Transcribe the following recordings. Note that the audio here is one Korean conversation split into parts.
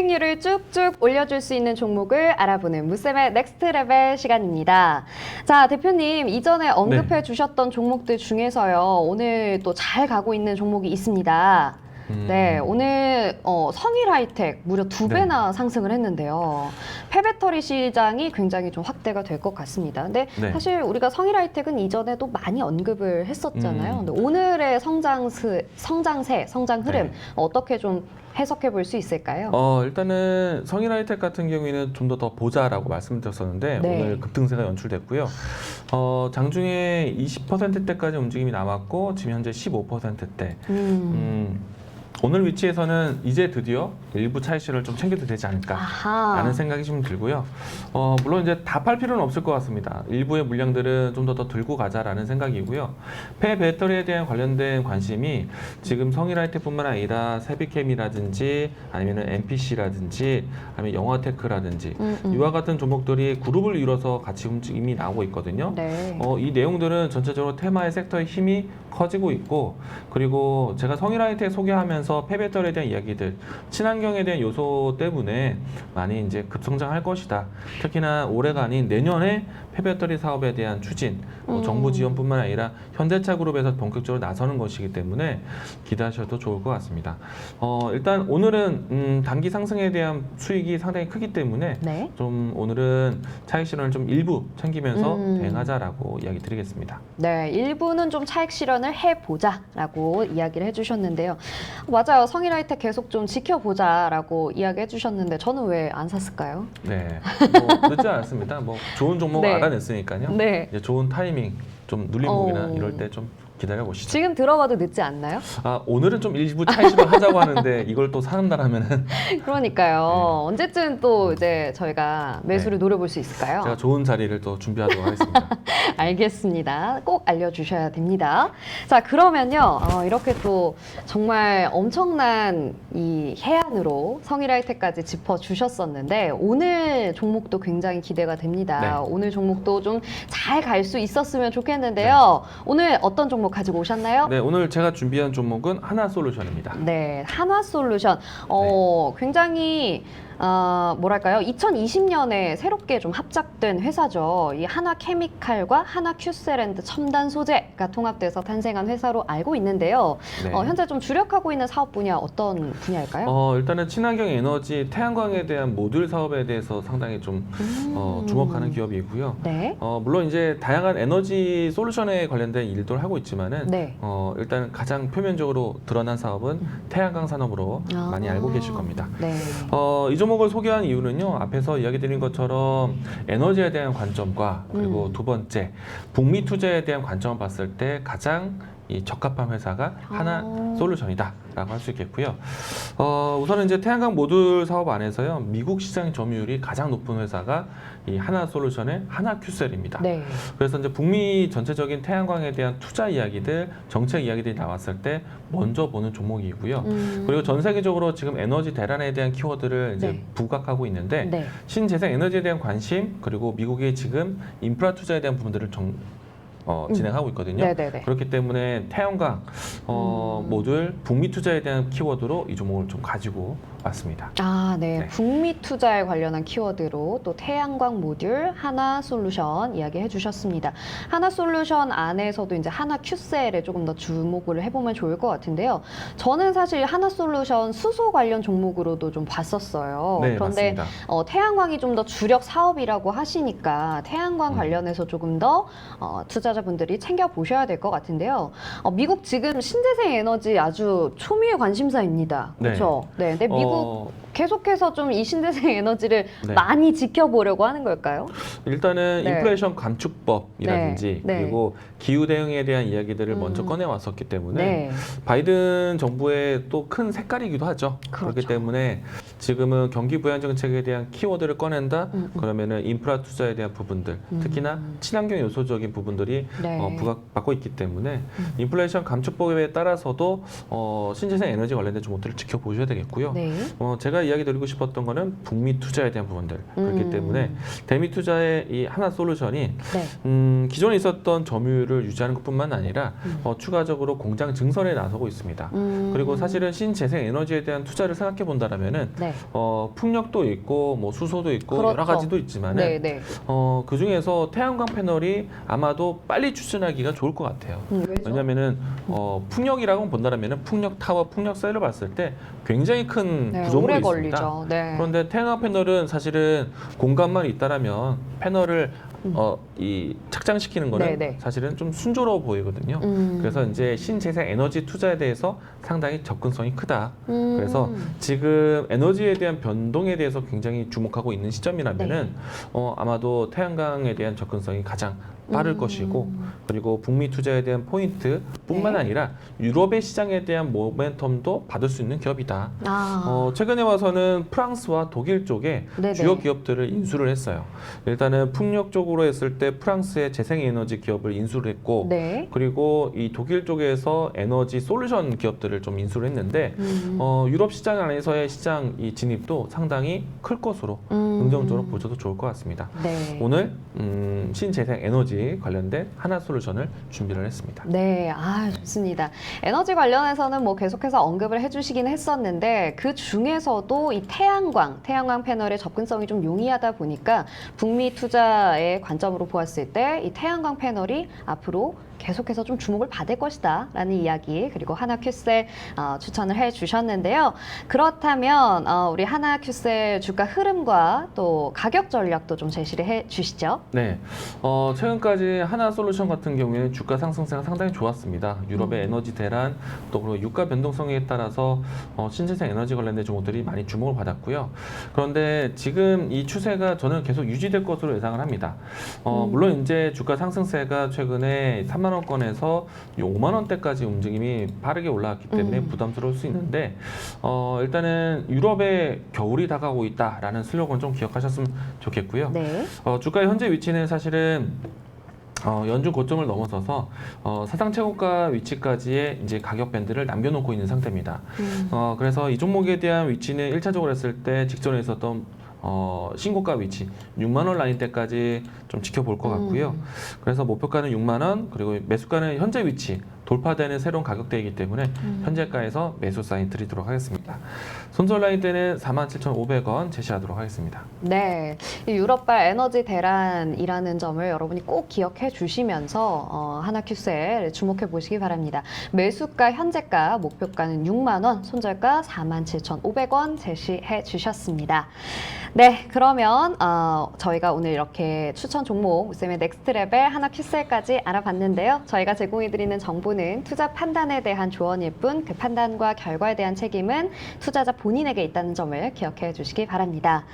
수익률을 쭉쭉 올려줄 수 있는 종목을 알아보는 무쌤의 넥스트 레벨 시간입니다. 자, 대표님 이전에 언급해 주셨던 종목들 중에서요. 오늘 또 잘 가고 있는 종목이 있습니다. 네, 오늘 성일 하이텍 무려 2배나 상승을 했는데요. 폐배터리 시장이 굉장히 좀 확대가 될 것 같습니다. 근데 사실 우리가 성일 하이텍은 이전에도 많이 언급을 했었잖아요. 근데 오늘의 성장 흐름 어떻게 좀 해석해 볼 수 있을까요? 일단은 성일 하이텍 같은 경우에는 좀 더 보자라고 말씀드렸었는데 오늘 급등세가 연출됐고요. 장중에 20%대까지 움직임이 남았고 지금 현재 15%대. 오늘 위치에서는 이제 드디어 일부 차익실을 좀 챙겨도 되지 않을까라는 생각이 좀 들고요. 물론 이제 다 팔 필요는 없을 것 같습니다. 일부의 물량들은 좀 더 들고 가자라는 생각이고요. 폐배터리에 대한 관련된 관심이 지금 성일 하이텍뿐만 아니라 세비캠이라든지 아니면 MPC라든지 아니면 영화테크라든지 이와 같은 종목들이 그룹을 이뤄서 같이 움직임이 나오고 있거든요. 이 내용들은 전체적으로 테마의 섹터의 힘이 커지고 있고, 그리고 제가 성일 하이텍 소개하면서 폐배터리에 대한 이야기들, 친환경에 대한 요소 때문에 많이 이제 급성장할 것이다. 특히나 올해가 아닌 내년에 폐배터리 사업에 대한 추진, 정부 지원뿐만 아니라 현대차 그룹에서 본격적으로 나서는 것이기 때문에 기대하셔도 좋을 것 같습니다. 일단 오늘은 단기 상승에 대한 수익이 상당히 크기 때문에 좀 오늘은 차익 실현을 좀 일부 챙기면서 대응하자라고 이야기 드리겠습니다. 네, 일부는 좀 차익 실현을 해보자라고 이야기를 해주셨는데요. 맞아요. 성일 하이텍 계속 좀 지켜보자라고 이야기 해주셨는데 저는 왜 안 샀을까요? 네, 늦지 않았습니다. 좋은 종목 알아냈으니까요. 이제 좋은 타이밍, 좀 눌림목이나 이럴 때 좀 기다려 보시죠. 지금 들어봐도 늦지 않나요? 오늘은 좀 일부 차익 실현 하자고 하는데 이걸 또 사는다라면은 그러니까요. 언제쯤 또 이제 저희가 매수를 노려볼 수 있을까요? 제가 좋은 자리를 또 준비하도록 하겠습니다. 알겠습니다. 꼭 알려주셔야 됩니다. 자, 그러면요. 이렇게 또 정말 엄청난 이 해안으로 성일 하이텍까지 짚어주셨었는데 오늘 종목도 굉장히 기대가 됩니다. 오늘 종목도 좀 잘 갈 수 있었으면 좋겠는데요. 오늘 어떤 종목 가지고 오셨나요? 네, 오늘 제가 준비한 종목은 하나솔루션입니다. 네, 하나솔루션. 굉장히 뭐랄까요? 2020년에 새롭게 좀 합작된 회사죠. 이 하나케미칼과 하나큐셀앤드 첨단 소재가 통합돼서 탄생한 회사로 알고 있는데요. 현재 좀 주력하고 있는 사업 분야 어떤 분야일까요? 일단은 친환경 에너지, 태양광에 대한 모듈 사업에 대해서 상당히 좀 주목하는 기업이고요. 물론 이제 다양한 에너지 솔루션에 관련된 일도 하고 있지만은 일단 가장 표면적으로 드러난 사업은 태양광 산업으로 많이 알고 계실 겁니다. 이 종목을 소개한 이유는요, 앞에서 이야기 드린 것처럼 에너지에 대한 관점과 그리고 두 번째 북미 투자에 대한 관점을 봤을 때 가장 이 적합한 회사가 하나솔루션이다라고 할 수 있겠고요. 우선은 이제 태양광 모듈 사업 안에서요, 미국 시장 점유율이 가장 높은 회사가 이 하나솔루션의 하나큐셀입니다. 그래서 이제 북미 전체적인 태양광에 대한 투자 이야기들, 정책 이야기들이 나왔을 때 먼저 보는 종목이고요. 그리고 전 세계적으로 지금 에너지 대란에 대한 키워드를 이제 부각하고 있는데 신재생 에너지에 대한 관심, 그리고 미국의 지금 인프라 투자에 대한 부분들을 진행하고 있거든요. 그렇기 때문에 태양광 모듈 북미 투자에 대한 키워드로 이 종목을 좀 가지고 왔습니다. 북미 투자에 관련한 키워드로 또 태양광 모듈 하나솔루션 이야기해 주셨습니다. 하나솔루션 안에서도 이제 하나큐셀에 조금 더 주목을 해보면 좋을 것 같은데요. 저는 사실 하나솔루션 수소 관련 종목으로도 좀 봤었어요. 그런데 태양광이 좀 더 주력 사업이라고 하시니까 태양광 관련해서 조금 더 투자자분들이 챙겨보셔야 될 것 같은데요. 미국 지금 신재생 에너지 아주 초미의 관심사입니다. 그렇죠? 근데 미국 계속해서 좀 이 신재생 에너지를 많이 지켜보려고 하는 걸까요? 일단은 인플레이션 감축법이라든지 그리고 기후 대응에 대한 이야기들을 먼저 꺼내왔었기 때문에 바이든 정부의 또 큰 색깔이기도 하죠. 그렇기 때문에 지금은 경기 부양 정책에 대한 키워드를 꺼낸다. 그러면은 인프라 투자에 대한 부분들, 특히나 친환경 요소적인 부분들이 비용이 네. 부과받고 있기 때문에 인플레이션 감축법에 따라서도 신재생 에너지 관련된 종목들을 지켜보셔야 되겠고요. 네. 제가 이야기 드리고 싶었던 거는 북미 투자에 대한 부분들 그렇기 때문에 대미 투자의 이 하나솔루션이 네. 기존에 있었던 점유율을 유지하는 것뿐만 아니라 추가적으로 공장 증설에 나서고 있습니다. 그리고 사실은 신재생 에너지에 대한 투자를 생각해 본다라면은 네. 풍력도 있고 뭐 수소도 있고 그렇죠. 여러 가지도 있지만은 네, 네. 그 중에서 태양광 패널이 아마도 빨리 추진하기가 좋을 것 같아요. 왜죠? 왜냐하면은 풍력이라고 본다라면은 풍력 타워, 풍력 셀을 봤을 때 굉장히 큰 네, 구조물이 오래 있습니다. 걸리죠. 네. 그런데 태양광 패널은 사실은 공간만 있다라면 패널을 이 착장시키는 거는 네네. 사실은 좀 순조로워 보이거든요. 그래서 이제 신재생 에너지 투자에 대해서 상당히 접근성이 크다. 그래서 지금 에너지에 대한 변동에 대해서 굉장히 주목하고 있는 시점이라면은 아마도 태양광에 대한 접근성이 가장 빠를 것이고 그리고 북미 투자에 대한 포인트뿐만 네. 아니라 유럽의 시장에 대한 모멘텀도 받을 수 있는 기업이다. 최근에 와서는 프랑스와 독일 쪽에 네네. 주요 기업들을 인수를 했어요. 일단은 풍력 쪽으로 했을 때 프랑스의 재생에너지 기업을 인수를 했고 네. 그리고 이 독일 쪽에서 에너지 솔루션 기업들을 좀 인수를 했는데 유럽 시장 안에서의 시장 이 진입도 상당히 클 것으로 긍정적으로 보셔도 좋을 것 같습니다. 네. 오늘 신재생 에너지 관련된 하나솔루션을 준비를 했습니다. 네, 좋습니다. 에너지 관련해서는 뭐 계속해서 언급을 해주시긴 했었는데 그 중에서도 이 태양광 패널의 접근성이 좀 용이하다 보니까 북미 투자의 관점으로 보았을 때 이 태양광 패널이 앞으로 계속해서 좀 주목을 받을 것이다 라는 이야기 그리고 하나큐셀 추천을 해주셨는데요. 그렇다면 우리 하나큐셀 주가 흐름과 또 가격 전략도 좀 제시를 해주시죠. 네, 최근까지 하나솔루션 같은 경우에는 주가 상승세가 상당히 좋았습니다. 유럽의 에너지 대란 또 그리고 유가 변동성에 따라서 신재생 에너지 관련된 종목들이 많이 주목을 받았고요. 그런데 지금 이 추세가 저는 계속 유지될 것으로 예상을 합니다. 물론 이제 주가 상승세가 최근에 3만 원권에서 5만 원대까지 움직임이 빠르게 올라왔기 때문에 부담스러울 수 있는데 일단은 유럽의 겨울이 다가오고 있다라는 슬로건 좀 기억하셨으면 좋겠고요. 네. 주가의 현재 위치는 사실은 연중 고점을 넘어서서 사상 최고가 위치까지의 이제 가격 밴드를 남겨놓고 있는 상태입니다. 그래서 이 종목에 대한 위치는 1차적으로 했을 때 직전에 있었던 신고가 위치 6만 원 라인대까지 좀 지켜볼 것 같고요. 그래서 목표가는 6만 원 그리고 매수가는 현재 위치 돌파되는 새로운 가격대이기 때문에 현재가에서 매수 사인 드리도록 하겠습니다. 손절 라인대는 47,500원 제시하도록 하겠습니다. 네, 이 유럽발 에너지 대란이라는 점을 여러분이 꼭 기억해 주시면서 하나큐셀 주목해 보시기 바랍니다. 매수가 현재가 목표가는 6만 원, 손절가 47,500원 제시해 주셨습니다. 네, 그러면 저희가 오늘 이렇게 추천 종목 우쌤의 넥스트레벨 하나큐셀까지 알아봤는데요. 저희가 제공해드리는 정보는 투자 판단에 대한 조언일 뿐 그 판단과 결과에 대한 책임은 투자자 본인에게 있다는 점을 기억해 주시기 바랍니다.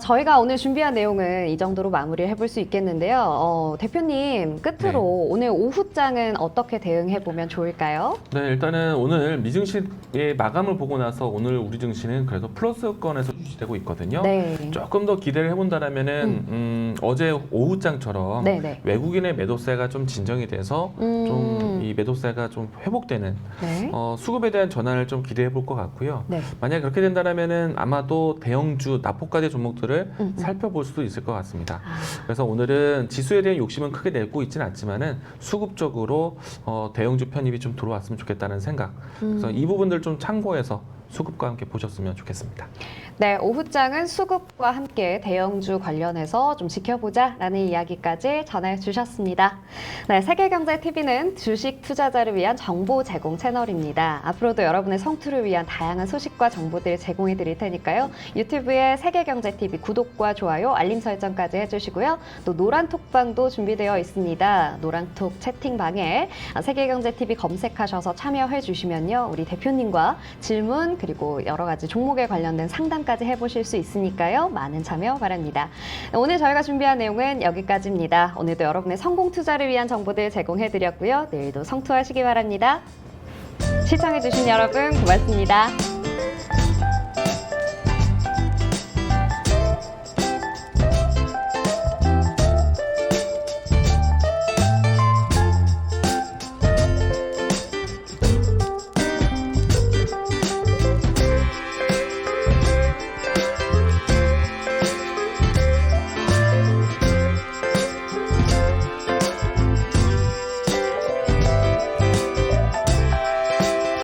저희가 오늘 준비한 내용은 이 정도로 마무리를 해볼 수 있겠는데요. 대표님 끝으로 네. 오늘 오후장은 어떻게 대응해 보면 좋을까요? 네, 일단은 오늘 미증시의 마감을 보고 나서 오늘 우리 증시는 그래도 플러스권에서 유지되고 있거든요. 네. 조금 더 기대를 해본다라면은 어제 오후장처럼 네네. 외국인의 매도세가 좀 진정이 돼서 좀 이 매도세가 좀 회복되는 네. 수급에 대한 전환을 좀 기대해 볼 것 같고요. 네. 만약 그렇게 된다라면은 아마도 대형주 납폭가대 종목들을 살펴볼 수도 있을 것 같습니다. 그래서 오늘은 지수에 대한 욕심은 크게 내고 있지는 않지만은 수급적으로 대형주 편입이 좀 들어왔으면 좋겠다는 생각. 그래서 이 부분들 좀 참고해서 수급과 함께 보셨으면 좋겠습니다. 네, 오후장은 수급과 함께 대형주 관련해서 좀 지켜보자라는 이야기까지 전해주셨습니다. 네, 세계경제TV는 주식 투자자를 위한 정보 제공 채널입니다. 앞으로도 여러분의 성투를 위한 다양한 소식과 정보들을 제공해 드릴 테니까요. 유튜브에 세계경제TV 구독과 좋아요, 알림 설정까지 해주시고요. 또 노란톡방도 준비되어 있습니다. 노란톡 채팅방에 세계경제TV 검색하셔서 참여해 주시면요. 우리 대표님과 질문 그리고 여러 가지 종목에 관련된 상담까지 해보실 수 있으니까요. 많은 참여 바랍니다. 오늘 저희가 준비한 내용은 여기까지입니다. 오늘도 여러분의 성공 투자를 위한 정보들 제공해드렸고요. 내일도 성투하시기 바랍니다. 시청해주신 여러분 고맙습니다.